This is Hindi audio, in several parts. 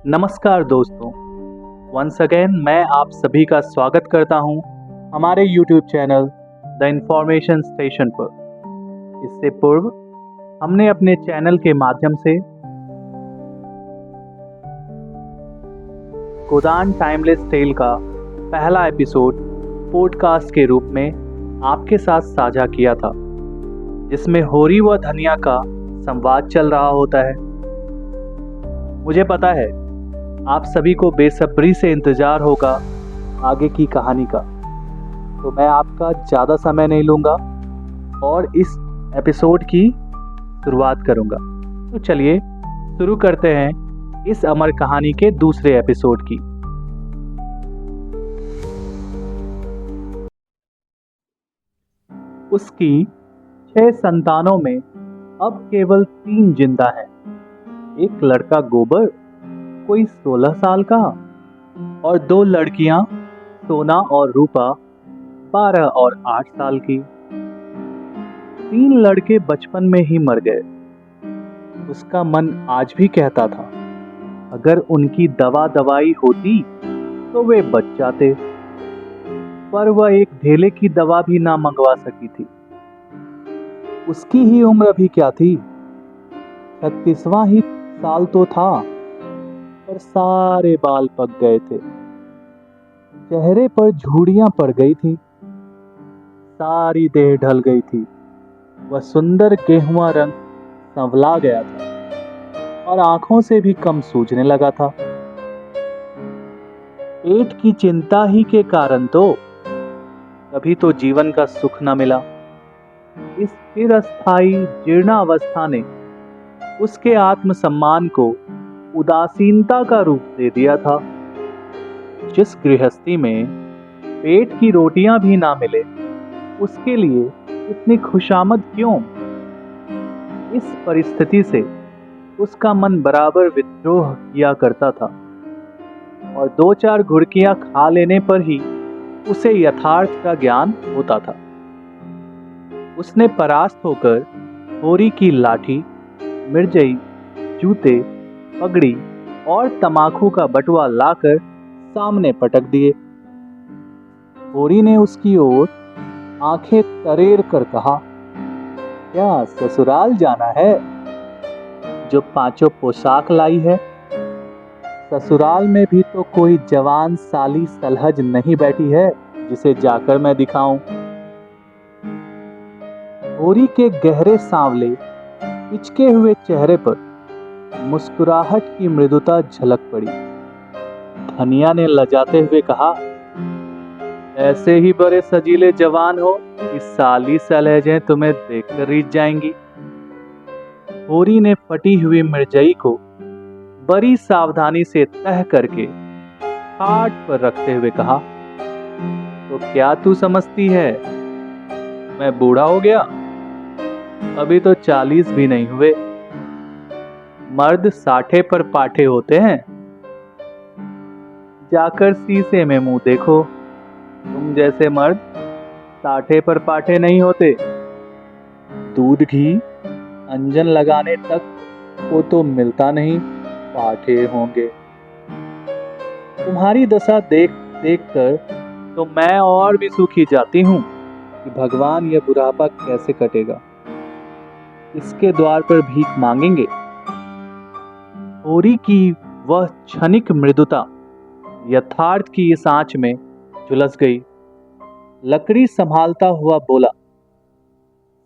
नमस्कार दोस्तों। वंस अगेन मैं आप सभी का स्वागत करता हूं हमारे YouTube channel the information station पर। इससे पूर्व हमने अपने चैनल के माध्यम से गोदान टाइमलेस टेल का पहला एपिसोड पॉडकास्ट के रूप में आपके साथ साझा किया था, जिसमें होरी व धनिया का संवाद चल रहा होता है। मुझे पता है आप सभी को बेसब्री से इंतजार होगा आगे की कहानी का, तो मैं आपका ज़्यादा समय नहीं लूँगा और इस एपिसोड की शुरुआत करूँगा। तो चलिए शुरू करते हैं इस अमर कहानी के दूसरे एपिसोड की। उसकी 6 संतानों में अब केवल 3 जिंदा हैं। एक लड़का गोबर, कोई 16 साल का, और 2 लड़कियां सोना और रूपा, 12 और 8 साल की। 3 लड़के बचपन में ही मर गए। उसका मन आज भी कहता था अगर उनकी दवाई होती तो वे बच जाते, पर वह एक ढेले की दवा भी ना मंगवा सकी थी। उसकी ही उम्र भी क्या थी, 36वां ही साल तो था, पर सारे बाल पक गए थे। चेहरे पर झुर्रियां पड़ गई थी, सारी देह ढल गई थी। वह सुंदर गेहुआ रंग संवला गया था और आंखों से भी कम सूझने लगा था। पेट की चिंता ही के कारण तो कभी तो जीवन का सुख न मिला। इस चिरस्थायी जीर्णावस्था ने उसके आत्मसम्मान को उदासीनता का रूप दे दिया था। जिस गृहस्थी में पेट की रोटियां भी ना मिले, उसके लिए इतनी खुशामद क्यों? इस परिस्थिति से उसका मन बराबर विद्रोह किया करता था और 2-4 घुड़कियां खा लेने पर ही उसे यथार्थ का ज्ञान होता था। उसने परास्त होकर होरी की लाठी, मिर्जई, जूते, पगड़ी और तमाकू का बटुआ लाकर सामने पटक दिए। होरी ने उसकी ओर आंखें तरेर कर कहा, क्या ससुराल जाना है जो 5 पोशाक लाई है? ससुराल में भी तो कोई जवान साली सलहज नहीं बैठी है जिसे जाकर मैं दिखाऊं। होरी के गहरे सांवले पिचके हुए चेहरे पर मुस्कुराहट की मृदुता झलक पड़ी। धनिया ने लजाते हुए कहा, ऐसे ही बड़े सजीले जवान हो कि साली सलहजें तुम्हें देखकर रीझ जाएंगी। होरी ने फटी हुई मिर्जई को बड़ी सावधानी से तह करके खाट पर रखते हुए कहा, तो क्या तू समझती है मैं बूढ़ा हो गया? अभी तो 40 भी नहीं हुए। मर्द 60 पर पाठे होते हैं। जाकर शीशे में मुंह देखो, तुम जैसे मर्द 60 पर पाठे नहीं होते। दूध घी अंजन लगाने तक को तो मिलता नहीं, पाठे होंगे। तुम्हारी दशा देख देख कर तो मैं और भी सूखी जाती हूँ कि भगवान यह बुढ़ापा कैसे कटेगा। इसके द्वार पर भीख मांगेंगे। होरी की वह क्षणिक मृदुता यथार्थ की इस आंच में झुलस गई। लकड़ी संभालता हुआ बोला,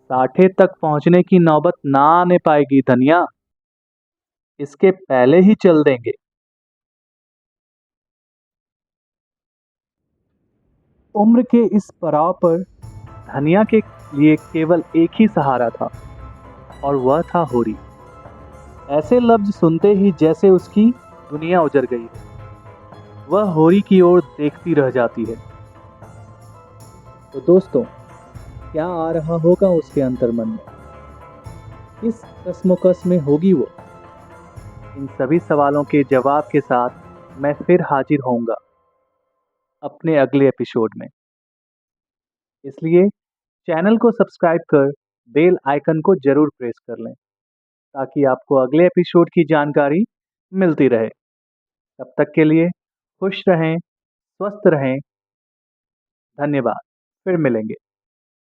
60 तक पहुंचने की नौबत ना आने पाएगी धनिया, इसके पहले ही चल देंगे। उम्र के इस पड़ाव पर धनिया के लिए केवल एक ही सहारा था और वह था होरी। ऐसे लफ्ज सुनते ही जैसे उसकी दुनिया उजड़ गई। वह होरी की ओर देखती रह जाती है। तो दोस्तों, क्या आ रहा होगा उसके अंतर्मन में? किस कश्मकश में होगी वो? इन सभी सवालों के जवाब के साथ मैं फिर हाजिर होऊंगा अपने अगले एपिसोड में। इसलिए चैनल को सब्सक्राइब कर बेल आइकन को जरूर प्रेस कर लें ताकि आपको अगले एपिसोड की जानकारी मिलती रहे। तब तक के लिए खुश रहें, स्वस्थ रहें। धन्यवाद। फिर मिलेंगे।